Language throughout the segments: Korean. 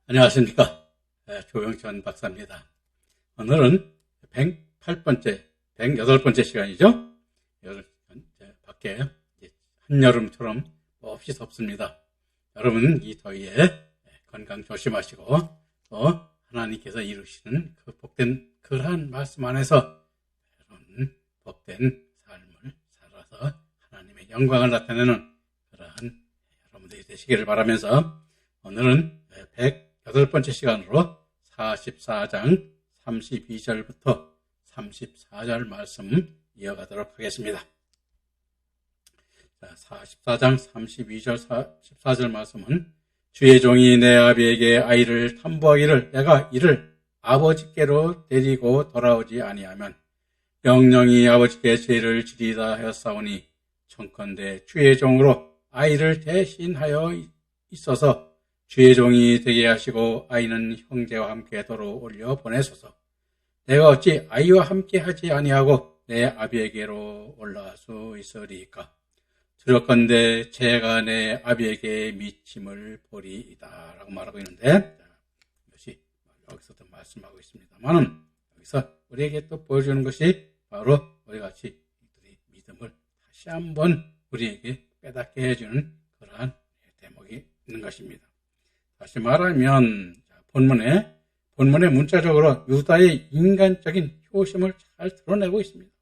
안녕하십니까. 조영천 박사입니다. 오늘은 108번째, 108번째 시간이죠. 밖에 한여름처럼 몹시 덥습니다. 여러분 이 더위에 건강 조심하시고 또 하나님께서 이루시는 그 복된 그러한 말씀 안에서 여러분 복된 삶을 살아서 하나님의 영광을 나타내는 그러한 여러분들이 되시기를 바라면서 오늘은 108번째 시간으로 44장 32절부터 34절 말씀 이어가도록 하겠습니다. 44장 32절 14절 말씀은 주의 종이 내 아비에게 아이를 탐구하기를 내가 이를 아버지께로 데리고 돌아오지 아니하면 영영이 아버지께 죄를 지리다 하였사오니 청컨대 주의 종으로 아이를 대신하여 있어서 주의 종이 되게 하시고 아이는 형제와 함께 도로 올려 보내소서. 내가 어찌 아이와 함께 하지 아니하고 내 아비에게로 올라갈 수 있으리까? 두렵건대 제가 내 아비에게 미침을 보리이다 라고 말하고 있는데, 이것이 여기서도 말씀하고 있습니다만은 여기서 우리에게 또 보여주는 것이 바로 우리 같이 믿음을 다시 한번 우리에게 깨닫게 해주는 그러한 대목이 있는 것입니다. 다시 말하면 본문에 문자적으로 유다의 인간적인 효심을 잘 드러내고 있습니다.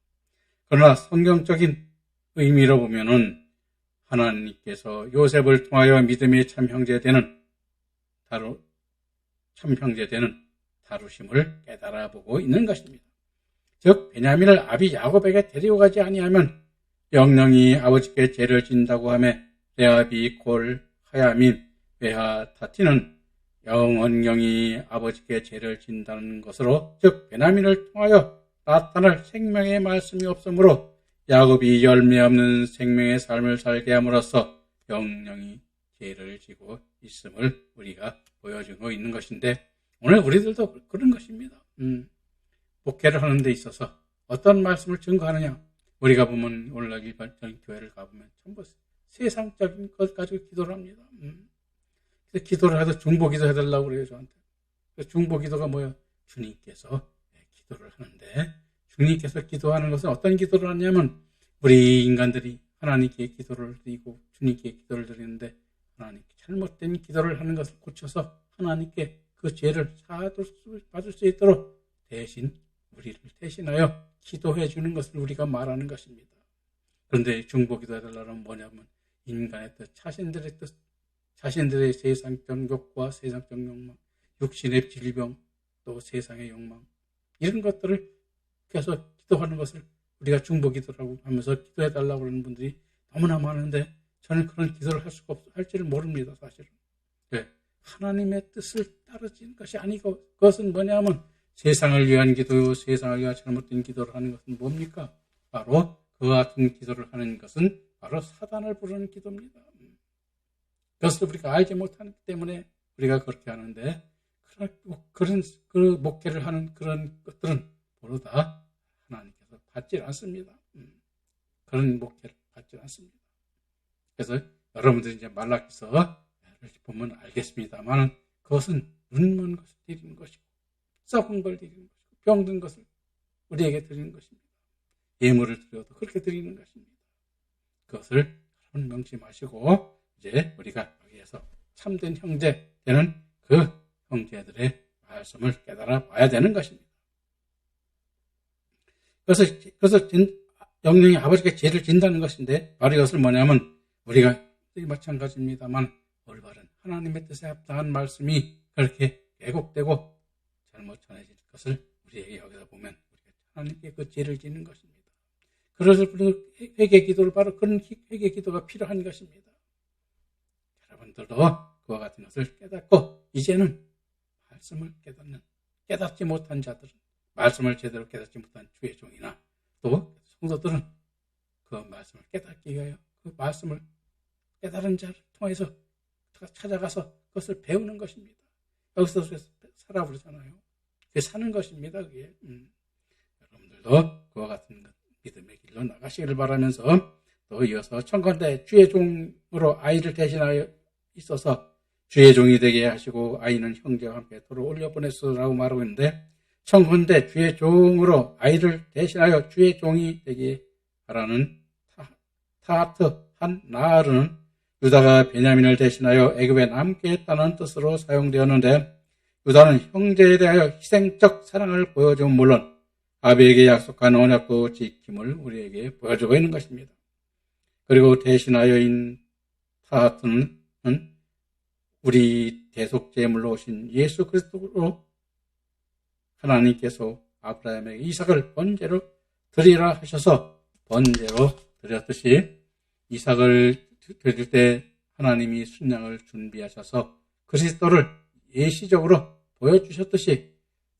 그러나 성경적인 의미로 보면은 하나님께서 요셉을 통하여 믿음의 참 형제 되는 다루심을 깨달아 보고 있는 것입니다. 즉 베냐민을 아비 야곱에게 데리고 가지 아니하면 영영이 아버지께 죄를 진다고 하며 레아비 골 하야민 베하 타티는 영원영이 아버지께 죄를 진다는 것으로, 즉 베냐민을 통하여 나타날 생명의 말씀이 없으므로 야곱이 열매 없는 생명의 삶을 살게 함으로써 영영이 죄를 지고 있음을 우리가 보여주고 있는 것인데, 오늘 우리들도 그런 것입니다. 목회를 하는 데 있어서 어떤 말씀을 증거하느냐, 우리가 보면 오늘날 일반적인 교회를 가보면 전부 세상적인 것 가지고 기도를 합니다. 기도를 해도 중보기도 해달라고 그래요, 저한테. 중보기도가 뭐예요? 주님께서 기도를 하는데, 주님께서 기도하는 것은 어떤 기도를 하냐면, 우리 인간들이 하나님께 기도를 드리고 주님께 기도를 드리는데, 하나님께 잘못된 기도를 하는 것을 고쳐서 하나님께 그 죄를 받을 수 있도록 대신 우리를 대신하여 기도해 주는 것을 우리가 말하는 것입니다. 그런데 중보기도 해달라는 뭐냐면, 인간의 뜻, 자신들의 세상적 욕과 세상적 욕망, 육신의 질병, 또 세상의 욕망, 이런 것들을 계속 기도하는 것을 우리가 중보기도라고 하면서 기도해달라고 하는 분들이 너무나 많은데, 저는 그런 기도를 할지를 모릅니다, 사실은. 네. 하나님의 뜻을 따르는 것이 아니고, 그것은 뭐냐면 세상을 위한 기도, 세상을 위한 잘못된 기도를 하는 것은 뭡니까? 바로 그 같은 기도를 하는 것은 바로 사단을 부르는 기도입니다. 그것을 우리가 알지 못하기 때문에 우리가 그렇게 하는데, 그런 목회를 하는 그런 것들은 모두 다 하나님께서 받지 않습니다. 그런 목회를 받지 않습니다. 그래서 여러분들이 이제 말라기서를 보면 알겠습니다만, 그것은 눈먼 것을 드리는 것이고, 썩은 걸 드리는 것이고, 병든 것을 우리에게 드리는 것입니다. 예물을 드려도 그렇게 드리는 것입니다. 그것을 여러분 명심하시고, 이제 우리가 여기에서 참된 형제 되는 그 형제들의 말씀을 깨달아 봐야 되는 것입니다. 그래서 영영이 아버지께 죄를 진다는 것인데, 바로 이것을 뭐냐면, 우리가 마찬가지입니다만 올바른 하나님의 뜻에 합당한 말씀이 그렇게 왜곡되고 잘못 전해질 것을 우리에게 여기서 보면 우리가 하나님께 그 죄를 짓는 것입니다. 그래서 회개 기도를, 바로 그런 회개 기도가 필요한 것입니다. 여러분들도 그와 같은 것을 깨닫고, 이제는 말씀을 깨닫지 못한 자들은, 말씀을 제대로 깨닫지 못한 주의 종이나 또 성도들은 그 말씀을 깨닫기 위하여 그 말씀을 깨달은 자를 통해서 찾아가서 그것을 배우는 것입니다. 여기서 살아보잖아요. 그게 사는 것입니다. 그게. 여러분들도 그와 같은 믿음의 길로 나가시기를 바라면서, 또 이어서 청컨대 주의 종으로 아이를 대신하여 있어서 주의 종이 되게 하시고 아이는 형제와 함께 도로 올려보냈으라고 말하고 있는데, 청컨대 주의 종으로 아이를 대신하여 주의 종이 되게 하라는 타하트 한 나하르는 유다가 베냐민을 대신하여 애굽에 남게 했다는 뜻으로 사용되었는데, 유다는 형제에 대하여 희생적 사랑을 보여주면 물론 아비에게 약속한 언약도 지킴을 우리에게 보여주고 있는 것입니다. 그리고 대신하여인 타하트는 우리 대속제물로 오신 예수 그리스도로 하나님께서 아브라함에게 이삭을 번제로 드리라 하셔서 번제로 드렸듯이, 이삭을 드릴 때 하나님이 순양을 준비하셔서 그리스도를 예시적으로 보여주셨듯이,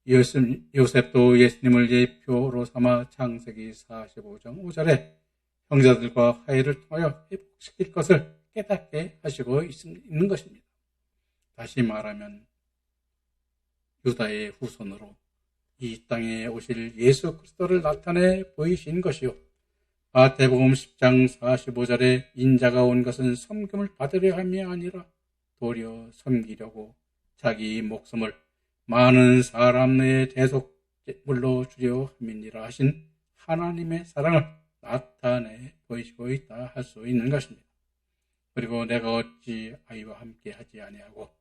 요셉도 예수님을 예표로 삼아 창세기 45장 5절에 형제들과 화해를 통하여 회복시킬 것을 깨닫게 하시고 있는 것입니다. 다시 말하면 유다의 후손으로 이 땅에 오실 예수 그리스도를 나타내 보이신 것이요, 마태복음 10장 45절에 인자가 온 것은 섬김을 받으려 함이 아니라 도리어 섬기려고 자기 목숨을 많은 사람의 대속물로 주려 함이니라 하신 하나님의 사랑을 나타내 보이시고 있다 할 수 있는 것입니다. 그리고 내가 어찌 아이와 함께 하지 아니하고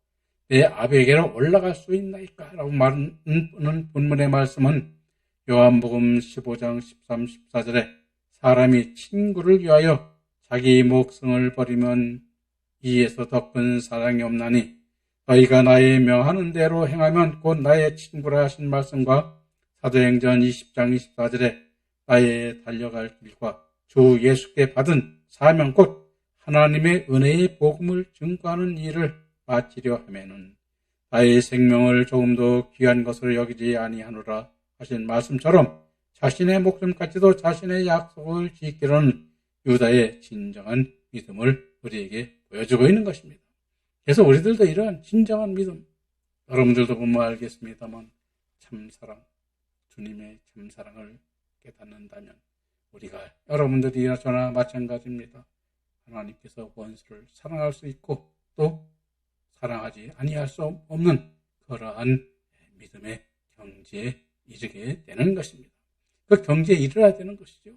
내 아비에게로 올라갈 수 있나이까? 라고 말하는 본문의 말씀은 요한복음 15장 13, 14절에 사람이 친구를 위하여 자기 목숨을 버리면 이에서 더 큰 사랑이 없나니 너희가 나의 명하는 대로 행하면 곧 나의 친구라 하신 말씀과 사도행전 20장 24절에 나의 달려갈 길과 주 예수께 받은 사명 곧 하나님의 은혜의 복음을 증거하는 일을 마치려 하면은 나의 생명을 조금도 귀한 것으로 여기지 아니하노라 하신 말씀처럼 자신의 목숨까지도 자신의 약속을 지키려는 유다의 진정한 믿음을 우리에게 보여주고 있는 것입니다. 그래서 우리들도 이러한 진정한 믿음, 여러분들도 보면 알겠습니다만 참사랑, 주님의 참사랑을 깨닫는다면 우리가 여러분들이나 저나 마찬가지입니다. 하나님께서 원수를 사랑할 수 있고 또 사랑하지 아니할 수 없는 그러한 믿음의 경지에 이르게 되는 것입니다. 그 경지에 이르러야 되는 것이죠.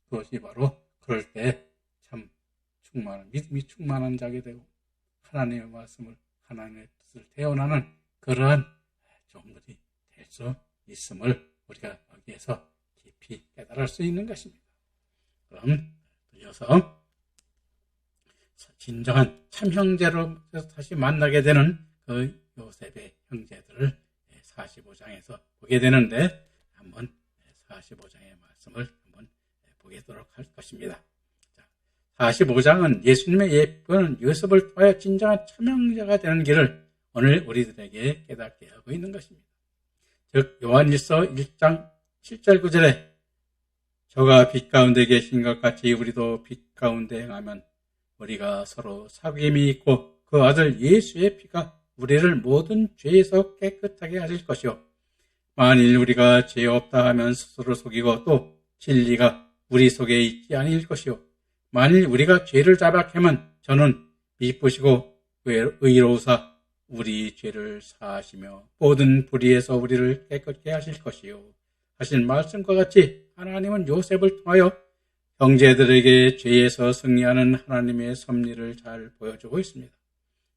그것이 바로 그럴 때 참 충만한 믿음이 충만한 자게 되고 하나님의 말씀을, 하나님의 뜻을 태어나는 그러한 종들이 될 수 있음을 우리가 여기에서 깊이 깨달을 수 있는 것입니다. 그럼 이어서 진정한 참 형제로 다시 만나게 되는 그 요셉의 형제들을 45장에서 보게 되는데, 한번 45장의 말씀을 한번 보도록 할 것입니다. 45장은 예수님의 예표는 요셉을 통하여 진정한 참 형제가 되는 길을 오늘 우리들에게 깨닫게 하고 있는 것입니다. 즉 요한일서 1장 7절 9절에 저가 빛 가운데 계신 것 같이 우리도 빛 가운데 행하면 우리가 서로 사귐이 있고 그 아들 예수의 피가 우리를 모든 죄에서 깨끗하게 하실 것이요, 만일 우리가 죄 없다 하면 스스로 속이고 또 진리가 우리 속에 있지 아니할 것이요, 만일 우리가 죄를 자박하면 저는 미쁘시고 의로우사 우리 죄를 사하시며 모든 불의에서 우리를 깨끗게 하실 것이요 하신 말씀과 같이 하나님은 요셉을 통하여 형제들에게 죄에서 승리하는 하나님의 섭리를 잘 보여주고 있습니다.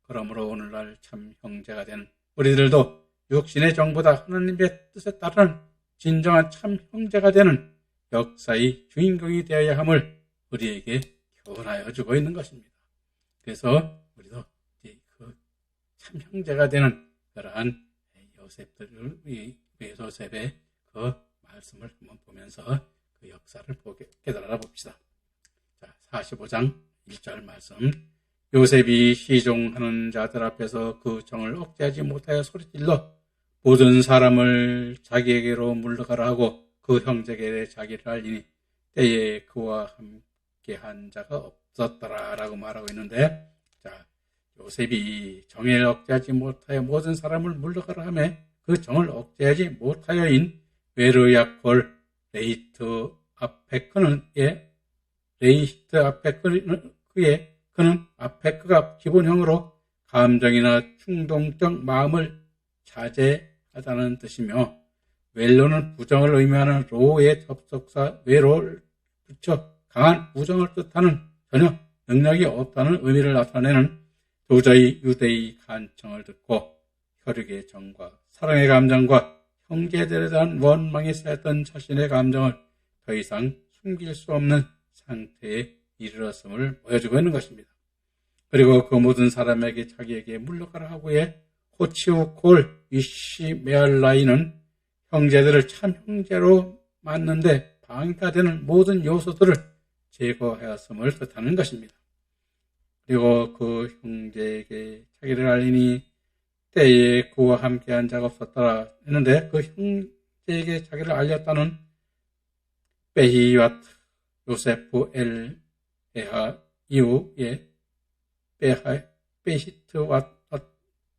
그러므로 오늘날 참 형제가 된 우리들도 육신의 정보다 하나님의 뜻에 따르는 진정한 참 형제가 되는 역사의 주인공이 되어야 함을 우리에게 교훈하여 주고 있는 것입니다. 그래서 우리도 그 참 형제가 되는 그러한 요셉의 그 말씀을 한번 보면서 그 역사를 깨달아 봅시다. 자, 45장 1절 말씀. 요셉이 시종하는 자들 앞에서 그 정을 억제하지 못하여 소리질러 모든 사람을 자기에게로 물러가라 하고 그 형제에게 자기를 알리니 때에 그와 함께 한 자가 없었더라 라고 말하고 있는데, 자, 요셉이 정을 억제하지 못하여 모든 사람을 물러가라 하며 그 정을 억제하지 못하여인 외르야콜 레히트 아페크는 그는 아페크가 기본형으로 감정이나 충동적 마음을 자제하다는 뜻이며, 웰로는 부정을 의미하는 로의 접속사 웨로를 붙여 강한 부정을 뜻하는 전혀 능력이 없다는 의미를 나타내는 도저히 유대의 간청을 듣고 혈육의 정과 사랑의 감정과 형제들에 대한 원망이 쌓였던 자신의 감정을 더 이상 숨길 수 없는 상태에 이르렀음을 보여주고 있는 것입니다. 그리고 그 모든 사람에게 자기에게 물러가라 하고의 호치우 콜 위시 메알라이는 형제들을 참 형제로 맞는데 방해가 되는 모든 요소들을 제거하였음을 뜻하는 것입니다. 그리고 그 형제에게 자기를 알리니 때에 그와 함께한 자가 없었더라 했는데, 그 형제에게 자기를 알렸다는 베히와트 요세프 엘 에하 이후에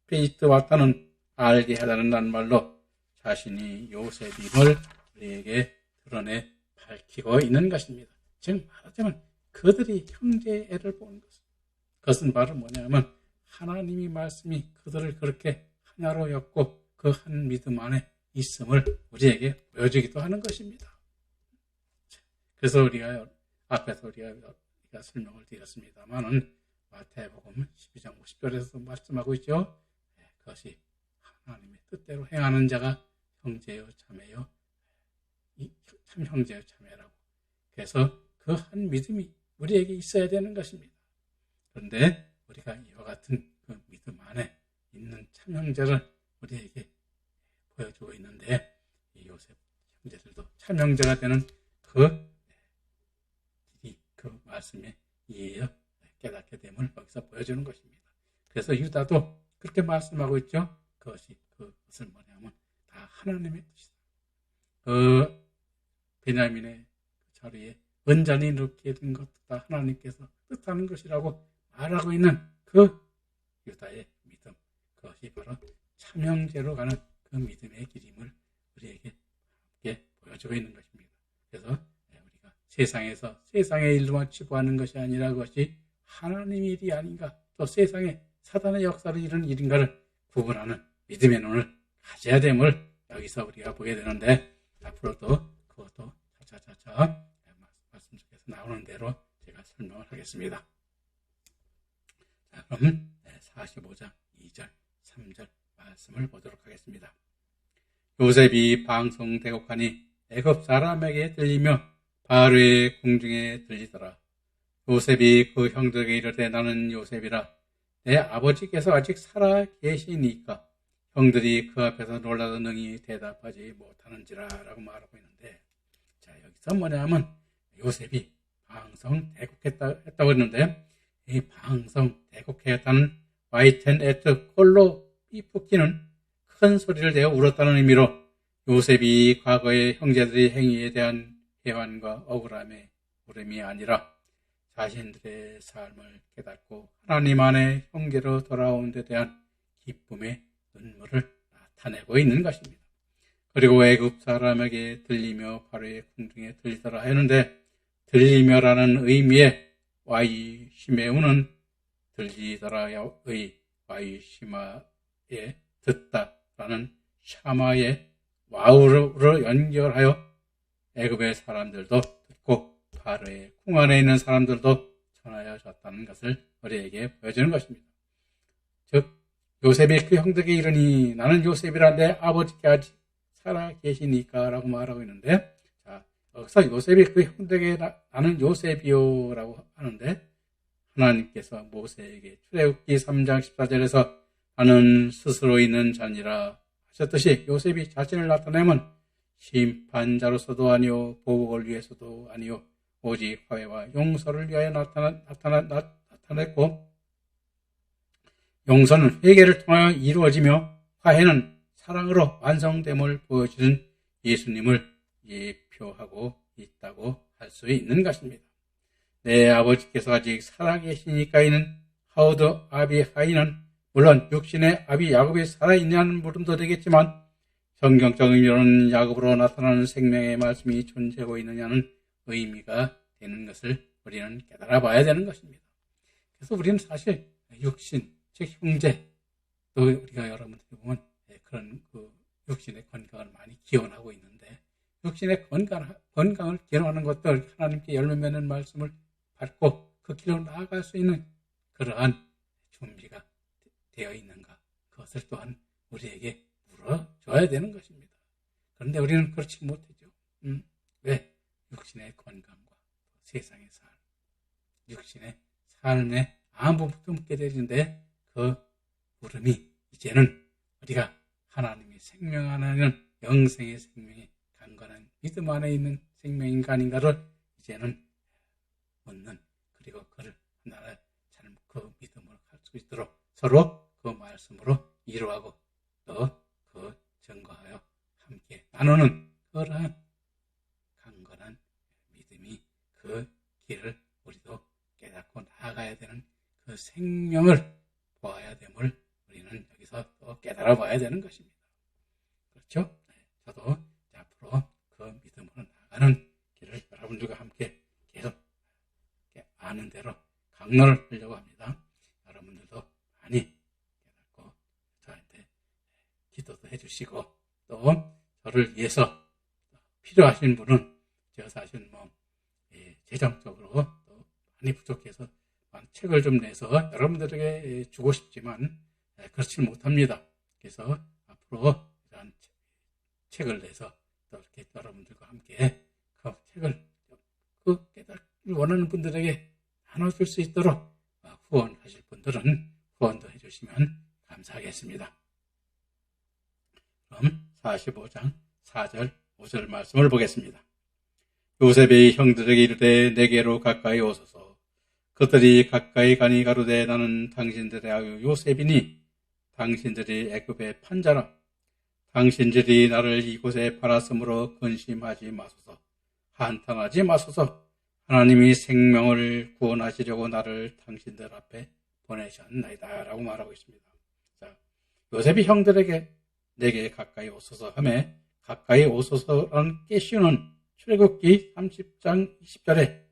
베히트와타는 알게 하다는 낱말로 자신이 요셉임을 우리에게 드러내 밝히고 있는 것입니다. 즉 말하자면 그들이 형제의 애를 보는 것입니다. 그것은 바로 뭐냐면 하나님이 말씀이 그들을 그렇게 하나로 엮고 그 한 믿음 안에 있음을 우리에게 보여주기도 하는 것입니다. 그래서 앞에서 우리가 설명을 드렸습니다만은 마태복음 12장 50절에서도 말씀하고 있죠. 그것이 하나님의 뜻대로 행하는 자가 형제요 자매요 참 형제요 자매라고. 그래서 그 한 믿음이 우리에게 있어야 되는 것입니다. 그런데 우리가 이와 같은 그 믿음 안에 있는 참 형제를 우리에게 보여주고 있는데, 이 요셉 형제들도 참 형제가 되는 그 말씀에 이해하여 깨닫게 됨을 거기서 보여주는 것입니다. 그래서 유다도 그렇게 말씀하고 있죠. 그것을 뭐냐면 다 하나님의 뜻이다. 그 베냐민의 자리에 은잔이 넣게 된 것도 다 하나님께서 뜻하는 것이라고 말하고 있는 그 유다의 믿음, 그것이 바로 참형제로 가는 그 믿음의 길임을 우리에게 함께 보여주고 있는 것입니다. 그래서 우리가 세상에서 세상의 일로만 치부하는 것이 아니라 그것이 하나님의 일이 아닌가, 또 세상에 사단의 역사를 이루는 일인가를 구분하는 믿음의 눈을 가져야 됨을 여기서 우리가 보게 되는데, 앞으로도 그것도 차차차차 말씀 속에서 나오는 대로 제가 설명을 하겠습니다. 자, 그럼 45장 2절 3절 말씀을 보도록 하겠습니다. 요셉이 방송대곡하니 애굽 사람에게 들리며 바로의 궁중에 들리더라. 요셉이 그 형들에게 이르되 나는 요셉이라. 내 아버지께서 아직 살아 계시니까 형들이 그 앞에서 놀라서 능히 대답하지 못하는지라 라고 말하고 있는데, 자, 여기서 뭐냐면 요셉이 방송대곡했다고 했는데, 이 방송대곡했다는 와이텐 에트 콜로 삐푸키는 큰 소리를 내어 울었다는 의미로 요셉이 과거의 형제들의 행위에 대한 회환과 억울함의 울음이 아니라 자신들의 삶을 깨닫고 하나님 안에 형제로 돌아온 데 대한 기쁨의 눈물을 나타내고 있는 것입니다. 그리고 애굽 사람에게 들리며 바로의 궁중에 들리더라 했는데, 들리며라는 의미의 와이시메우는 들리더라의 와이시마에 듣다라는 샤마의 와우로 연결하여 애굽의 사람들도 듣고 바로의 궁 안에 있는 사람들도 전하여졌다는 것을 우리에게 보여주는 것입니다. 즉 요셉이 그 형들에게 이르니 나는 요셉이라 내 아버지께 아직 살아 계시니까 라고 말하고 있는데, 자, 여기서 요셉이 그 형들에게 나는 요셉이요 라고 하는데, 하나님께서 모세에게 출애굽기 3장 14절에서 나는 스스로 있는 자니라 하셨듯이 요셉이 자신을 나타내면 심판자로서도 아니요 보복을 위해서도 아니요 오직 화해와 용서를 위하여 나타냈고, 용서는 회개를 통하여 이루어지며 화해는 사랑으로 완성됨을 보여주는 예수님을 예표하고 있다고 할 수 있는 것입니다. 내 아버지께서 아직 살아계시니까이는 하우드 아비 하이는 물론 육신의 아비 야곱이 살아있냐는 물음도 되겠지만, 성경적 의미로는 야곱으로 나타나는 생명의 말씀이 존재하고 있느냐는 의미가 되는 것을 우리는 깨달아 봐야 되는 것입니다. 그래서 우리는 사실 육신, 즉 형제, 또 우리가 여러분들이 보면 그런 육신의 건강을 많이 기원하고 있는데, 육신의 건강을 기원하는 것들, 하나님께 열매 맺는 말씀을 받고 그 길로 나아갈 수 있는 그러한 준비가 되어 있는가, 그것을 또한 우리에게 물어줘야 되는 것입니다. 그런데 우리는 그렇지 못하죠. 왜? 육신의 건강과 세상의 삶, 육신의 삶에 아무것도 묻게 되는데, 그 물음이 이제는 우리가 하나님의 생명 안에 있는 영생의 생명이 강건한 믿음 안에 있는 생명인가 아닌가를 이제는 묻는, 그리고 그를 하나를 잘 그 믿음으로 갈 수 있도록 서로 그 말씀으로 이루하고 또 그 증거하여 함께 나누는 그러한 강건한 믿음이, 그 길을 우리도 깨닫고 나아가야 되는 그 생명을 보아야 됨을 우리는 여기서 또 깨달아 봐야 되는 것입니다. 그렇죠? 저도 앞으로 그 믿음으로 나아가는 길을 여러분들과 함께 계속 아는 대로 강론을 하려고 합니다. 여러분들도 많이 깨닫고 저한테 기도도 해주시고, 또 저를 위해서 필요하신 분은 제가 사실 재정적으로 또 많이 부족해서 책을 좀 내서 여러분들에게 주고 싶지만 그렇지 못합니다. 그래서 앞으로 이런 책을 내서 또 이렇게 여러분들과 함께 그 책을 그 깨닫기를 원하는 분들에게 나눠줄 수 있도록 후원하실 분들은 후원도 해주시면 감사하겠습니다. 그럼 45장 4절 5절 말씀을 보겠습니다. 요셉의 형들에게 이르되 내게로 가까이 오소서. 그들이 가까이 가니 가로되 나는 당신들의 아유 요셉이니 당신들이 애굽의 판자라. 당신들이 나를 이곳에 팔았으므로 근심하지 마소서. 한탄하지 마소서. 하나님이 생명을 구원하시려고 나를 당신들 앞에 보내셨나이다 라고 말하고 있습니다. 자, 요셉이 형들에게 내게 가까이 오소서 하며, 가까이 오소서라는 깨쉬는 출애굽기 30장 20절에,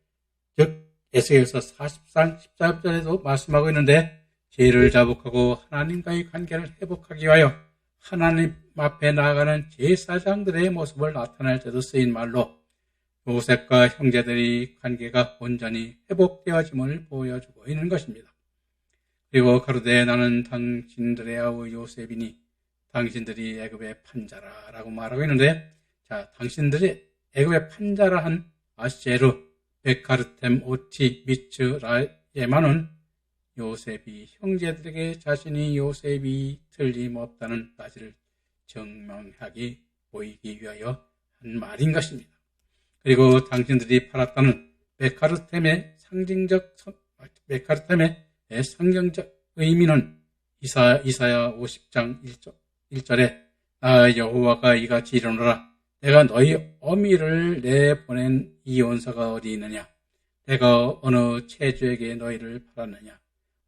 즉 에스겔서 40장 14절에도 말씀하고 있는데, 죄를 자복하고 하나님과의 관계를 회복하기 위하여 하나님 앞에 나아가는 제사장들의 모습을 나타낼 때도 쓰인 말로 요셉과 형제들의 관계가 온전히 회복되어짐을 보여주고 있는 것입니다. 그리고 가로되 나는 당신들의 아우 요셉이니 당신들이 애굽의 판자라 라고 말하고 있는데, 자, 당신들이 애굽의 판자라 한 아시에르, 베카르템, 오티, 미츠, 라에마는 요셉이 형제들에게 자신이 요셉이 틀림없다는 사실을 증명하기 보이기 위하여 한 말인 것입니다. 그리고 당신들이 팔았다는 베카르템의 상징적 의미는 이사야 50장 1절에 나 여호와가 이같이 이르노라. 내가 너희 어미를 내보낸 이 원사가 어디 있느냐? 내가 어느 체주에게 너희를 팔았느냐?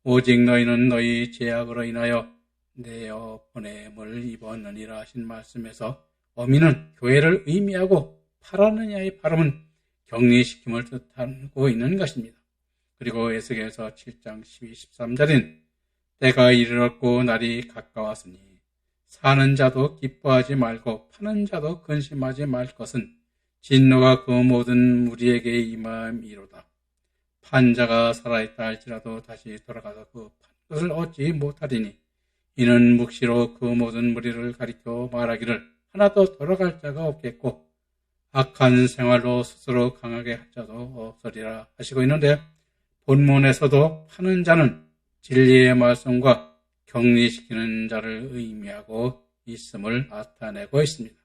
오직 너희는 너희 죄악으로 인하여 내어 보냄을 입었느니라 하신 말씀에서 어미는 교회를 의미하고 팔았느냐의 발음은 격리시킴을 뜻하고 있는 것입니다. 그리고 에스겔서 7장 12, 13절인 때가 이르렀고 날이 가까웠으니 사는 자도 기뻐하지 말고 파는 자도 근심하지 말 것은 진노가 그 모든 무리에게 임함이로다. 판자가 살아있다 할지라도 다시 돌아가서 그 판 것을 얻지 못하리니 이는 묵시로 그 모든 무리를 가리켜 말하기를 하나도 돌아갈 자가 없겠고 악한 생활로 스스로 강하게 할 자도 없으리라 하시고 있는데, 본문에서도 파는 자는 진리의 말씀과 격리시키는 자를 의미하고 있음을 나타내고 있습니다.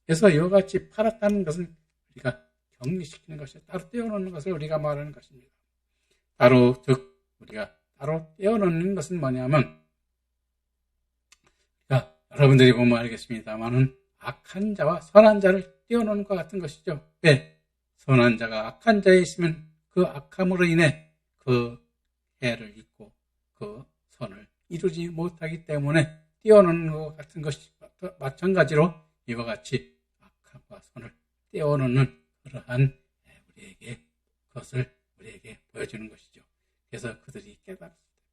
그래서 이와 같이 팔았다는 것은 우리가 격리시키는 것이 따로 떼어놓는 것을 우리가 말하는 것입니다. 우리가 따로 떼어놓는 것은 뭐냐면, 여러분들이 보면 알겠습니다만은 악한 자와 선한 자를 떼어놓는 것 같은 것이죠. 왜? 선한 자가 악한 자에 있으면 그 악함으로 인해 그 해를 입고 그 선을 이루지 못하기 때문에 떼어놓는 것 같은 것이 마찬가지로 이와 같이 악함과 선을 떼어놓는 그러한 그것을 우리에게 보여주는 것이죠. 그래서 그들이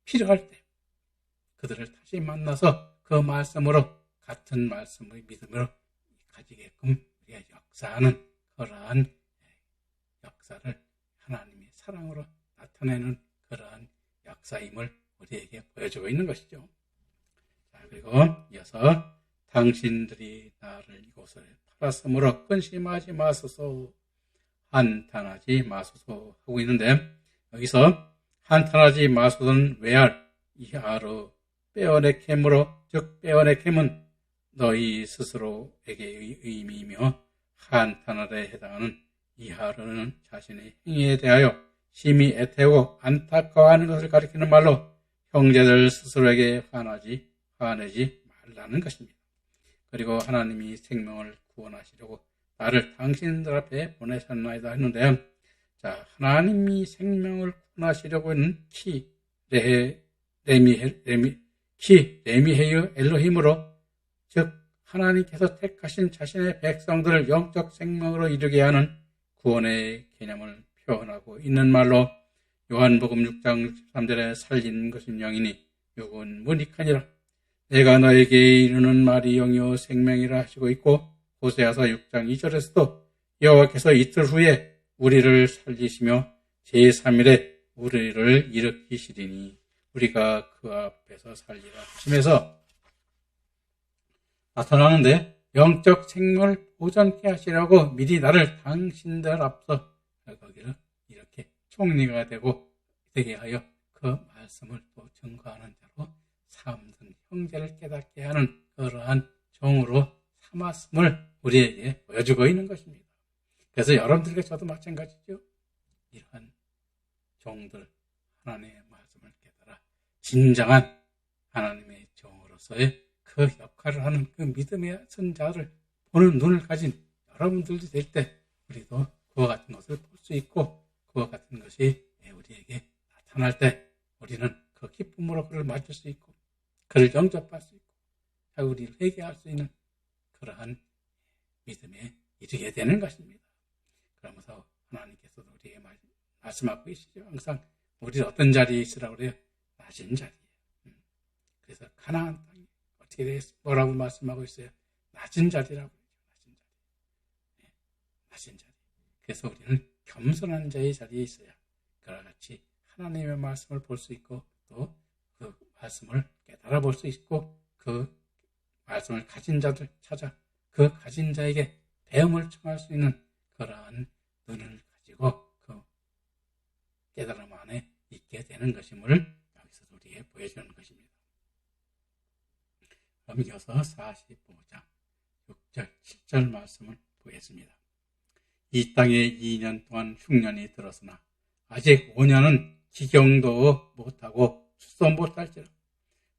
필요할 때 그들을 다시 만나서 그 말씀으로 같은 말씀의 믿음으로 가지게끔 우리가 역사하는 그러한 역사를 하나님의 사랑으로 나타내는 그러한 역사임을 우리에게 보여주고 있는 것이죠. 자, 그리고 이어서 당신들이 나를 이곳에 팔았으므로 근심하지 마소서, 한탄하지 마소서 하고 있는데, 여기서 한탄하지 마소서는 외알, 이하로 빼어내캠으로, 즉 빼어내캠은 너희 스스로에게의 의미이며, 한탄하에 해당하는 이하로는 자신의 행위에 대하여 심히 애태우고 안타까워하는 것을 가리키는 말로 형제들 스스로에게 화내지 말라는 것입니다. 그리고 하나님이 생명을 구원하시려고 나를 당신들 앞에 보내셨나이다 했는데, 자, 하나님이 생명을 구원하시려고 하는 레미헤유 엘로힘으로, 즉 하나님께서 택하신 자신의 백성들을 영적 생명으로 이르게 하는 구원의 개념을 표현하고 있는 말로 요한복음 6장 13절에 살린 것은 영이니 육은 무익하니라. 내가 너에게 이르는 말이 영이요 생명이라 하시고 있고, 호세아서 6장 2절에서도 여호와께서 이틀 후에 우리를 살리시며 제3일에 우리를 일으키시리니 우리가 그 앞에서 살리라 하시면서 나타나는데, 영적 생명을 보존케 하시려고 미리 나를 당신들 앞서 거기를 이렇게 총리가 되게 하여 그 말씀을 또 증거하는 자로 삼는 형제를 깨닫게 하는 그러한 종으로 삼았음을 우리에게 보여주고 있는 것입니다. 그래서 여러분들과 저도 마찬가지죠. 이러한 종들, 하나님의 말씀을 깨달아 진정한 하나님의 종으로서의 그 역할을 하는 그 믿음의 선자를 보는 눈을 가진 여러분들도 될 때 우리도 그와 같은 것을 볼 수 있고, 그와 같은 것이 우리에게 나타날 때 우리는 그 기쁨으로 그를 맞을 수 있고 그를 영접할 수 있고 우리를 회개할 수 있는 그러한 믿음에 이르게 되는 것입니다. 그러면서 하나님께서도 우리에게 말씀하고 계시죠. 항상 우리는 어떤 자리에 있으라고 그래요? 낮은 자리에. 그래서 가나안 땅에 어떻게 되겠어요? 뭐라고 말씀하고 있어요? 낮은 자리라고 그러죠. 낮은 자리. 그래서 우리는 겸손한 자의 자리에 있어야 그와 같이 하나님의 말씀을 볼 수 있고, 또 그 말씀을 깨달아 볼 수 있고, 그 말씀을 가진 자들 찾아 그 가진 자에게 배움을 청할 수 있는 그러한 눈을 가지고 그 깨달음 안에 있게 되는 것임을 여기서 우리에게 보여주는 것입니다. 그럼 이어서 45장 6절 7절 말씀을 보겠습니다. 이 땅에 2년 동안 흉년이 들었으나 아직 5년은 기경도 못하고 수도 못할지라.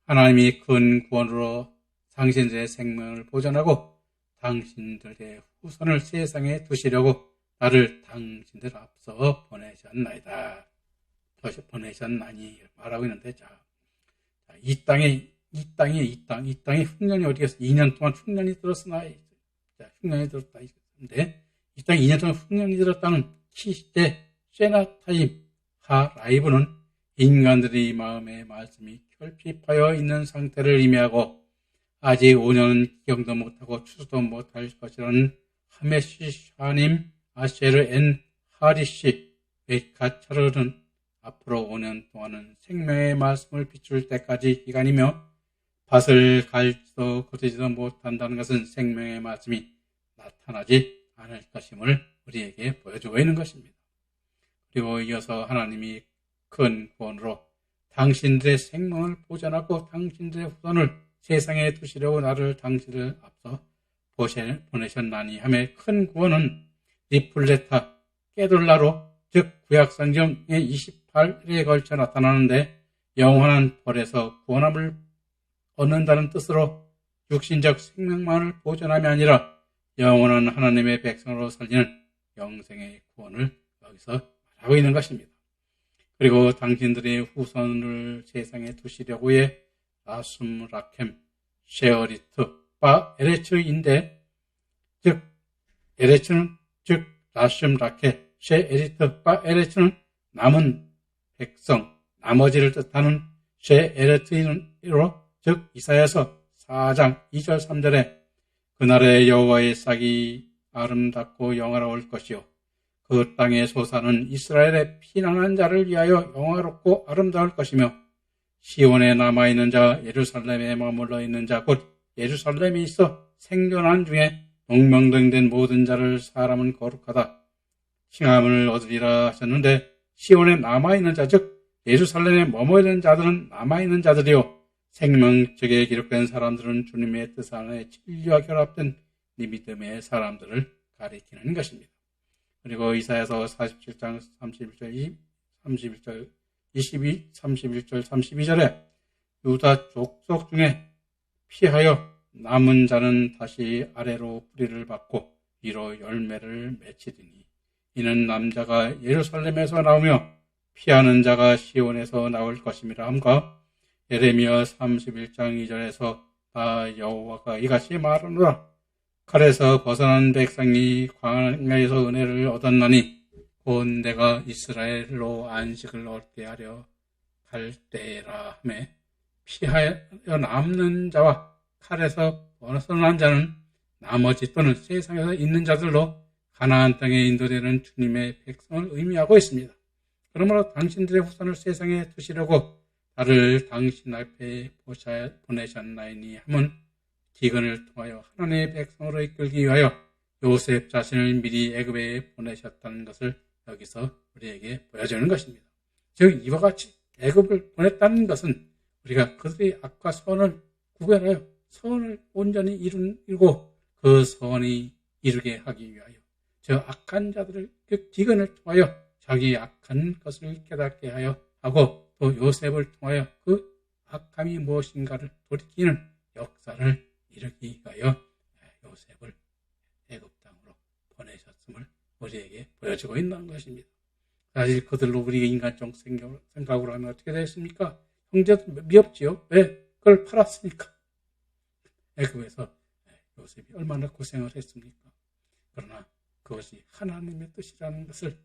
하나님이 큰 구원으로 당신들의 생명을 보존하고 당신들의 후손을 세상에 두시려고 나를 당신들 앞서 보내셨나니 말하고 있는데, 이 땅에 흉년이 어디 있어? 2년 동안 흉년이 들었으나, 흉년이 들었다 있는데, 이 땅에 2년 동안 흉년이 들었다는 시대 세나타임 하라이브는 인간들의 마음의 말씀이 결핍하여 있는 상태를 의미하고, 아직 5년은 기경도 못하고 추수도 못할 것이라는 하메시 샤님 아셰르 엔 하리시 베카차르는 앞으로 5년 동안은 생명의 말씀을 비출 때까지 기간이며, 밭을 갈지도 거두지도 못한다는 것은 생명의 말씀이 나타나지 않을 것임을 우리에게 보여주고 있는 것입니다. 그리고 이어서 하나님이 큰 구원으로 당신들의 생명을 보존하고 당신들의 후손을 세상에 두시려고 나를 당신들 앞서 보내셨나니 하며, 큰 구원은 리플레타 깨돌라로, 즉 구약성경의 28일에 걸쳐 나타나는데, 영원한 벌에서 구원함을 얻는다는 뜻으로 육신적 생명만을 보존함이 아니라 영원한 하나님의 백성으로 살리는 영생의 구원을 여기서 말하고 있는 것입니다. 그리고 당신들의 후손을 세상에 두시려고 해 라숨 라켐 쉐어리트 바 에레츠인데, 즉 에레츠는 즉 라숨 라케 쉐에리트 바 에레츠는 남은 백성, 나머지를 뜻하는 쉐에레트는 이로 즉 이사야서 4장 2절 3절에 그날의 여호와의 싹이 아름답고 영화로울 것이요 그 땅의 소사는 이스라엘의 피난한 자를 위하여 영화롭고 아름다울 것이며 시온에 남아있는 자 예루살렘에 머물러 있는 자 곧 예루살렘에 있어 생존한 중에 동명등된 모든 자를 사람은 거룩하다. 칭함을 얻으리라 하셨는데 시온에 남아있는 자 즉 예루살렘에 머무르는 자들은 남아있는 자들이요 생명책에 기록된 사람들은 주님의 뜻 안에 진리와 결합된 이 믿음의 사람들을 가리키는 것입니다. 그리고 이사야서 47장 31절 32절에 유다 족속 중에 피하여 남은 자는 다시 아래로 뿌리를 받고 이로 열매를 맺히리니 이는 남자가 예루살렘에서 나오며 피하는 자가 시온에서 나올 것임이라 함과 예레미야 31장 2절에서 나 여호와가 이같이 말하노라 칼에서 벗어난 백성이 광야에서 은혜를 얻었나니 곧 내가 이스라엘로 안식을 얻게 하려 할 때라 하며 피하여 남는 자와 칼에서 벗어난 자는 나머지 또는 세상에서 있는 자들로 가나안 땅에 인도되는 주님의 백성을 의미하고 있습니다. 그러므로 당신들의 후손을 세상에 두시려고 나를 당신 앞에 보내셨나이니 함은 기근을 통하여 하나님의 백성으로 이끌기 위하여 요셉 자신을 미리 애굽에 보내셨다는 것을 여기서 우리에게 보여주는 것입니다. 즉 이와 같이 애굽을 보냈다는 것은 우리가 그들의 악과 선을 구별하여 선을 온전히 이루고 그 선이 이루게 하기 위하여 저 악한 자들을 그 기근을 통하여 자기 악한 것을 깨닫게 하여 하고 또 요셉을 통하여 그 악함이 무엇인가를 돌이키는 역사를 이루기 위하여 요셉을 애굽 땅으로 보내셨음을 우리에게 보여주고 있는 것입니다. 사실 그들로 우리 인간적 생각으로 하면 어떻게 되겠습니까? 형제도 미흡지요. 왜? 그걸 팔았으니까. 애굽에서 요셉이 얼마나 고생을 했습니까? 그러나 그것이 하나님의 뜻이라는 것을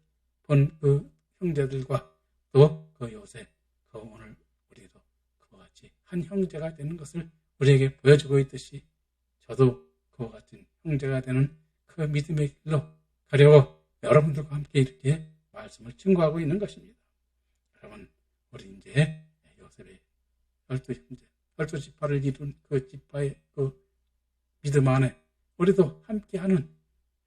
본 그 형제들과 또 그 요셉, 그 오늘 우리도 그와 같이 한 형제가 되는 것을 우리에게 보여주고 있듯이 저도 그와 같은 형제가 되는 그 믿음의 길로 가려고 여러분들과 함께 이렇게 말씀을 증거하고 있는 것입니다. 여러분, 우리 이제 요셉의 12형제, 12지파를 이룬 그 지파의 그 믿음 안에 우리도 함께하는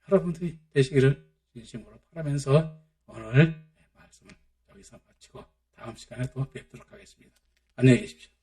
여러분들이 되시기를 진심으로 바라면서 오늘 말씀을 여기서 마치고 다음 시간에 또 뵙도록 하겠습니다. 안녕히 계십시오.